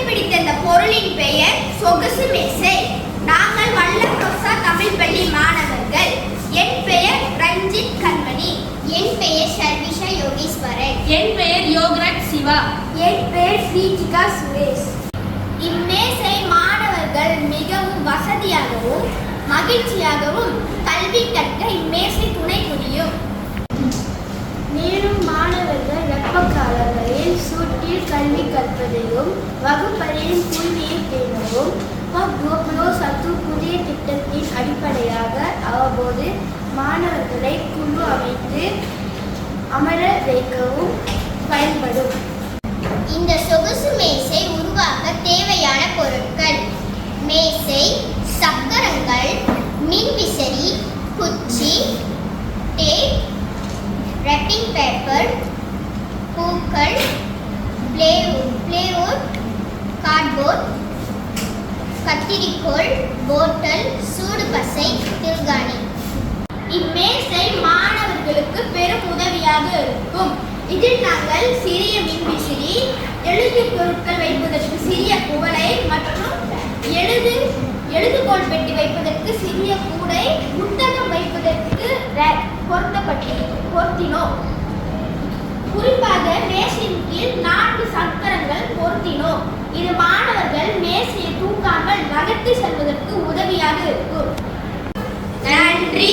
கண்டுபிடித்த இந்த பொருளின் பெயர் சொகுசு மேசை. நாங்கள் வல்லரோசா தமிழ் பள்ளி மாணவர்கள். என் பெயர் ரஞ்சித் கண்மணி. என் பெயர் சர்விஷா யோகீஸ்வரன். என் பெயர் யோகராஜ் சிவா. என் பெயர் ஸ்ரீஜிகா சுரேஷ். இம்மேசை மாணவர்கள் மிகவும் வசதியாகவும் மகிழ்ச்சியாகவும் கல்வி கற்க இம்மேசை துணை புரியும். மேலும் மாணவர்கள் வெப்ப காலங்களில் சூட்டில் கல்வி கற்பதையும் வகுப்பறையின் தூய்மையை பேணவும் கோகுலோ சத்து புதிய திட்டத்தின் அடிப்படையாக அவ்வப்போது மாணவர்களை குழு அமைத்து அமர வைக்கவும் பயன்படும். இந்த சொகுசு மேசை உருவாக்க தேவையான பொருட்கள்: மேசை, சக்கரங்கள், மின்விசிறி, குச்சி, டேப், ரேப்பிங் பேப்பர், பூக்கள், பிளேவுட், கார்ட்போர்ட், கத்திரிக்கோல், போட்டல், சூடு பசை, திருகாணி. இம்மேசை மாணவர்களுக்கு பெரும் உதவியாக இருக்கும். இதில் நாங்கள் சிறிய மின்விசிறி, எழுது பொருட்கள் வைப்பதற்கு சிறிய குவளை மற்றும் எழுதுகோல் பெட்டி வைப்பதற்கு சிறிய கூடை, புத்தகம் வைப்பதற்கு பொருத்தினோம். குறிப்பாக மேசையின் கீழ் 4 சக்கரங்கள் பொருத்தினோம். இது மாணவர்கள் மேசையை தூக்காமல் நகர்த்தி செல்வதற்கு உதவியாக இருக்கும். நன்றி.